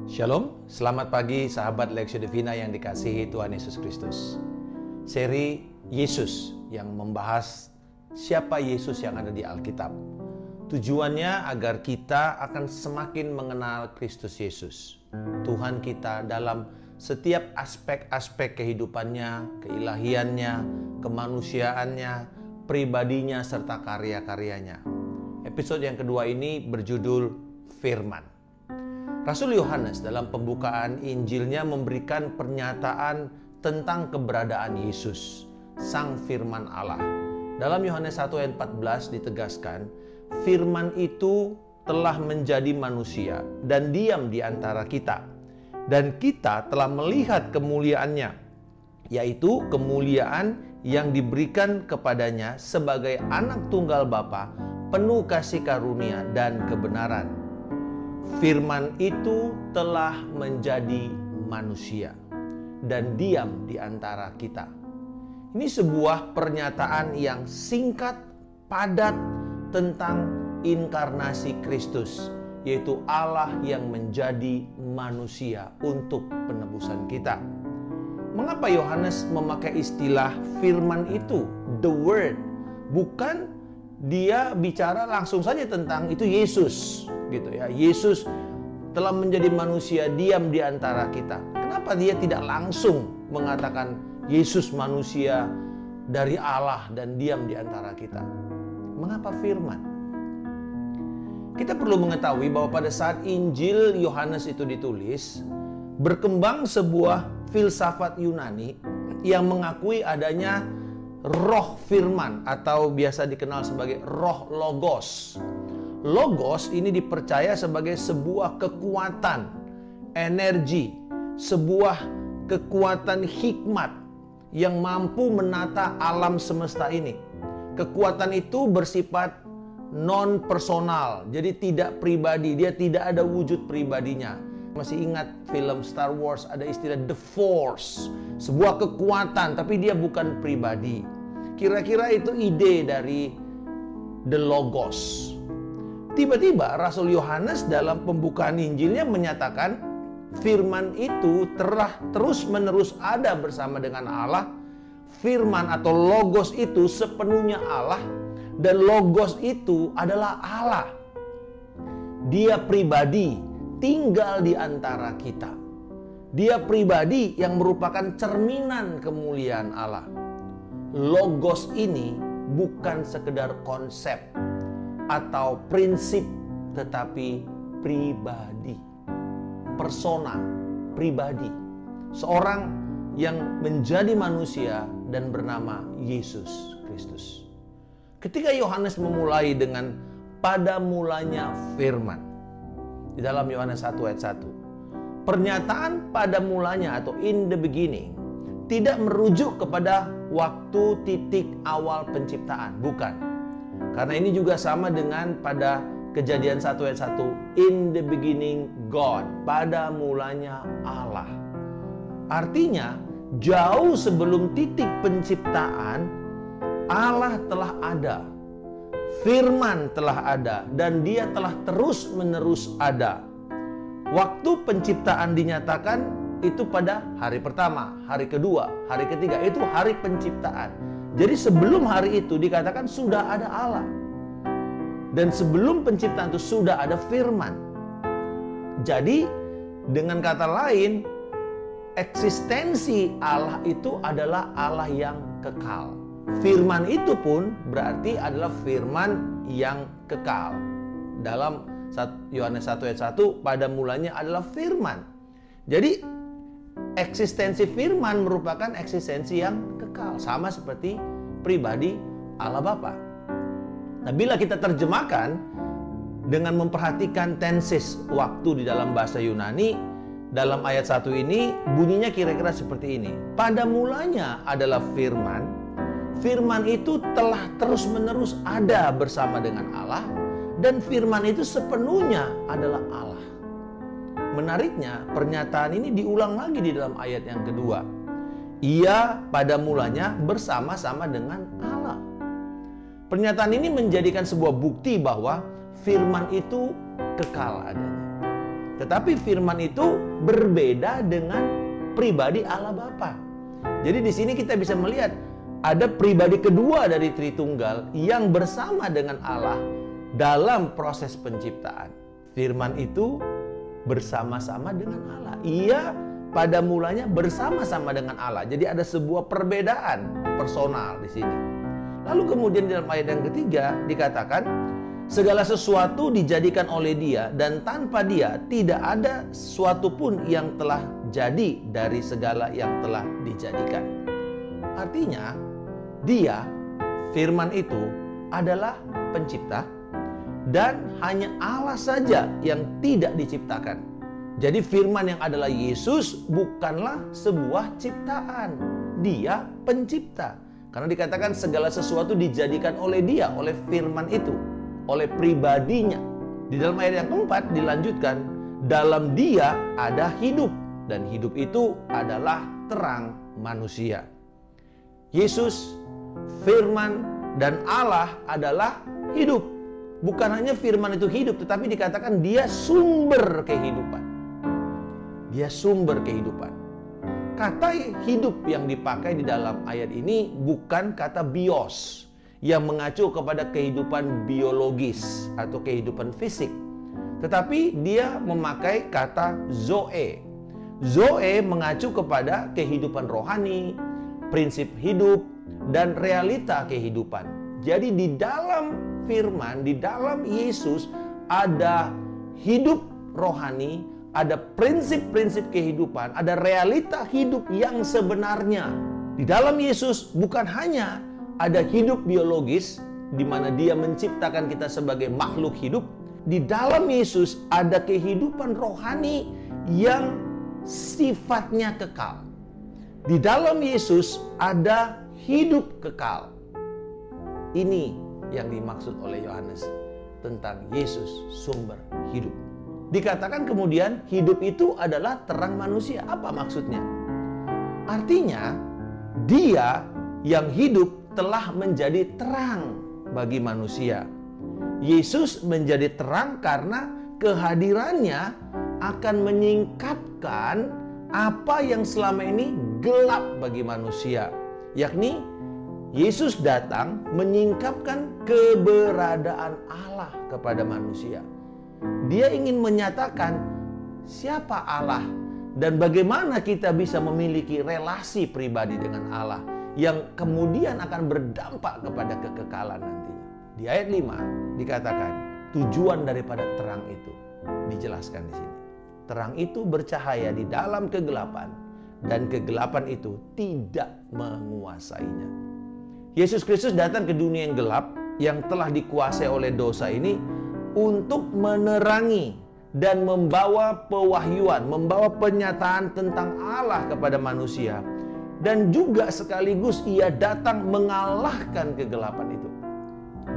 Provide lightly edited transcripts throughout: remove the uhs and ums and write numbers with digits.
Shalom, selamat pagi sahabat Lexio Divina yang dikasihi Tuhan Yesus Kristus. Seri Yesus yang membahas siapa Yesus yang ada di Alkitab. Tujuannya agar kita akan semakin mengenal Kristus Yesus, Tuhan kita dalam setiap aspek-aspek kehidupannya, keilahiannya, kemanusiaannya, pribadinya, serta karya-karyanya. Episode yang kedua ini berjudul Firman. Rasul Yohanes dalam pembukaan Injilnya memberikan pernyataan tentang keberadaan Yesus, Sang Firman Allah. Dalam Yohanes 1 ayat 14 ditegaskan, Firman itu telah menjadi manusia dan diam di antara kita. Dan kita telah melihat kemuliaannya, yaitu kemuliaan yang diberikan kepadanya sebagai anak tunggal Bapa, penuh kasih karunia dan kebenaran. Firman itu telah menjadi manusia dan diam di antara kita. Ini sebuah pernyataan yang singkat, padat tentang inkarnasi Kristus, yaitu Allah yang menjadi manusia untuk penebusan kita. Mengapa Yohanes memakai istilah firman itu, the word? Bukan dia bicara langsung saja tentang itu Yesus, gitu ya. Yesus telah menjadi manusia, diam di antara kita. Kenapa dia tidak langsung mengatakan Yesus manusia dari Allah dan diam di antara kita? Mengapa firman? Kita perlu mengetahui bahwa pada saat Injil Yohanes itu ditulis, berkembang sebuah filsafat Yunani yang mengakui adanya roh firman atau biasa dikenal sebagai roh logos. Logos ini dipercaya sebagai sebuah kekuatan, energi, sebuah kekuatan hikmat yang mampu menata alam semesta ini. Kekuatan itu bersifat non-personal, jadi tidak pribadi, dia tidak ada wujud pribadinya. Masih ingat film Star Wars, ada istilah The Force, sebuah kekuatan tapi dia bukan pribadi. Kira-kira itu ide dari The Logos. Tiba-tiba Rasul Yohanes dalam pembukaan Injilnya menyatakan firman itu telah terus-menerus ada bersama dengan Allah. Firman atau Logos itu sepenuhnya Allah, dan Logos itu adalah Allah. Dia pribadi, tinggal di antara kita. Dia pribadi yang merupakan cerminan kemuliaan Allah. Logos ini bukan sekedar konsep atau prinsip, tetapi pribadi, persona, pribadi. Seorang yang menjadi manusia dan bernama Yesus Kristus. Ketika Yohanes memulai dengan pada mulanya firman, di dalam Yohanes 1 ayat 1, pernyataan pada mulanya atau in the beginning tidak merujuk kepada waktu titik awal penciptaan, bukan. Karena ini juga sama dengan pada Kejadian 1 ayat 1, in the beginning God, pada mulanya Allah. Artinya jauh sebelum titik penciptaan Allah telah ada, firman telah ada, dan dia telah terus-menerus ada. Waktu penciptaan dinyatakan itu pada hari pertama, hari kedua, hari ketiga, itu hari penciptaan. Jadi sebelum hari itu dikatakan sudah ada Allah. Dan sebelum penciptaan itu sudah ada firman. Jadi dengan kata lain, eksistensi Allah itu adalah Allah yang kekal. Firman itu pun berarti adalah firman yang kekal. Dalam Yohanes 1 ayat 1, pada mulanya adalah firman. Jadi eksistensi firman merupakan eksistensi yang kekal, sama seperti pribadi Allah Bapa. Nah, bila kita terjemahkan dengan memperhatikan tenses waktu di dalam bahasa Yunani, dalam ayat 1 ini bunyinya kira-kira seperti ini. Pada mulanya adalah firman. Firman itu telah terus-menerus ada bersama dengan Allah, dan firman itu sepenuhnya adalah Allah. Menariknya, pernyataan ini diulang lagi di dalam ayat yang kedua. Ia pada mulanya bersama-sama dengan Allah. Pernyataan ini menjadikan sebuah bukti bahwa firman itu kekal adanya. Tetapi firman itu berbeda dengan pribadi Allah Bapa. Jadi di sini kita bisa melihat ada pribadi kedua dari Tritunggal yang bersama dengan Allah dalam proses penciptaan. Firman itu bersama-sama dengan Allah. Ia pada mulanya bersama-sama dengan Allah. Jadi ada sebuah perbedaan personal di sini. Lalu kemudian dalam ayat yang ketiga dikatakan, segala sesuatu dijadikan oleh Dia, dan tanpa Dia tidak ada sesuatu pun yang telah jadi dari segala yang telah dijadikan. Artinya, Dia, firman itu adalah pencipta, dan hanya Allah saja yang tidak diciptakan. Jadi firman yang adalah Yesus bukanlah sebuah ciptaan. Dia pencipta. Karena dikatakan segala sesuatu dijadikan oleh Dia, oleh firman itu, oleh pribadinya. Di dalam ayat yang keempat dilanjutkan, dalam Dia ada hidup, dan hidup itu adalah terang manusia. Yesus, firman, dan Allah adalah hidup. Bukan hanya firman itu hidup, tetapi dikatakan Dia sumber kehidupan. Dia sumber kehidupan. Kata hidup yang dipakai di dalam ayat ini bukan kata bios yang mengacu kepada kehidupan biologis atau kehidupan fisik. Tetapi dia memakai kata zoe. Zoe mengacu kepada kehidupan rohani, prinsip hidup, dan realita kehidupan. Jadi di dalam firman, di dalam Yesus ada hidup rohani, ada prinsip-prinsip kehidupan, ada realita hidup yang sebenarnya. Di dalam Yesus bukan hanya ada hidup biologis, di mana Dia menciptakan kita sebagai makhluk hidup. Di dalam Yesus ada kehidupan rohani yang sifatnya kekal. Di dalam Yesus ada hidup kekal. Ini yang dimaksud oleh Yohanes tentang Yesus sumber hidup. Dikatakan kemudian hidup itu adalah terang manusia. Apa maksudnya? Artinya Dia yang hidup telah menjadi terang bagi manusia. Yesus menjadi terang karena kehadirannya akan menyingkapkan apa yang selama ini gelap bagi manusia. Yakni Yesus datang menyingkapkan keberadaan Allah kepada manusia. Dia ingin menyatakan siapa Allah dan bagaimana kita bisa memiliki relasi pribadi dengan Allah yang kemudian akan berdampak kepada kekekalan nantinya. Di ayat 5 dikatakan tujuan daripada terang itu dijelaskan di sini. Terang itu bercahaya di dalam kegelapan dan kegelapan itu tidak menguasainya. Yesus Kristus datang ke dunia yang gelap yang telah dikuasai oleh dosa ini untuk menerangi dan membawa pewahyuan, membawa penyataan tentang Allah kepada manusia. Dan juga sekaligus Ia datang mengalahkan kegelapan itu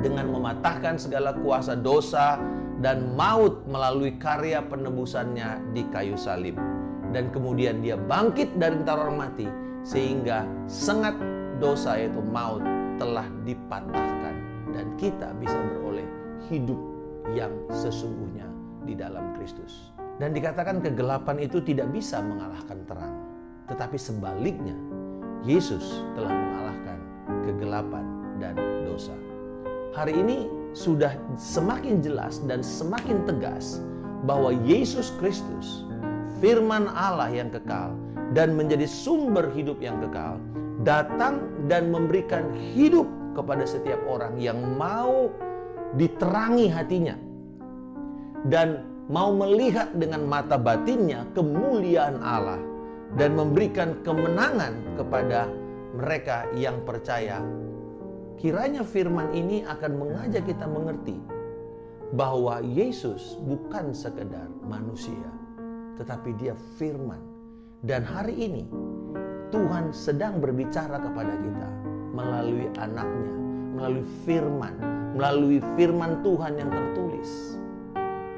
dengan mematahkan segala kuasa dosa dan maut melalui karya penebusannya di kayu salib. Dan kemudian Dia bangkit dari antara orang mati sehingga sengat dosa yaitu maut telah dipatahkan dan kita bisa beroleh hidup yang sesungguhnya di dalam Kristus. Dan dikatakan kegelapan itu tidak bisa mengalahkan terang, tetapi sebaliknya Yesus telah mengalahkan kegelapan dan dosa. Hari ini sudah semakin jelas dan semakin tegas bahwa Yesus Kristus, firman Allah yang kekal dan menjadi sumber hidup yang kekal, datang dan memberikan hidup kepada setiap orang yang mau diterangi hatinya dan mau melihat dengan mata batinnya kemuliaan Allah dan memberikan kemenangan kepada mereka yang percaya. Kiranya firman ini akan mengajak kita mengerti bahwa Yesus bukan sekedar manusia, tetapi Dia firman. Dan hari ini Tuhan sedang berbicara kepada kita melalui anaknya, melalui firman Tuhan yang tertulis.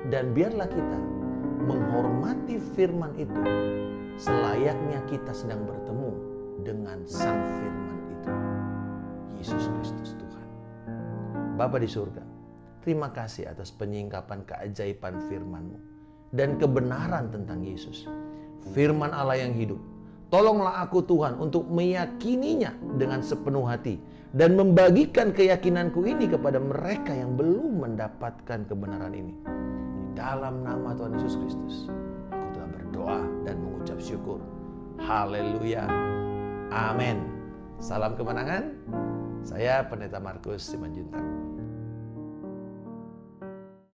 Dan biarlah kita menghormati firman itu selayaknya kita sedang bertemu dengan sang firman itu, Yesus Kristus Tuhan. Bapa di surga, terima kasih atas penyingkapan keajaiban firman-Mu dan kebenaran tentang Yesus. Firman Allah yang hidup. Tolonglah aku Tuhan untuk meyakininya dengan sepenuh hati dan membagikan keyakinanku ini kepada mereka yang belum mendapatkan kebenaran ini. Di dalam nama Tuhan Yesus Kristus, aku telah berdoa dan mengucap syukur. Haleluya. Amin. Salam kemenangan. Saya Pendeta Markus Simanjuntak.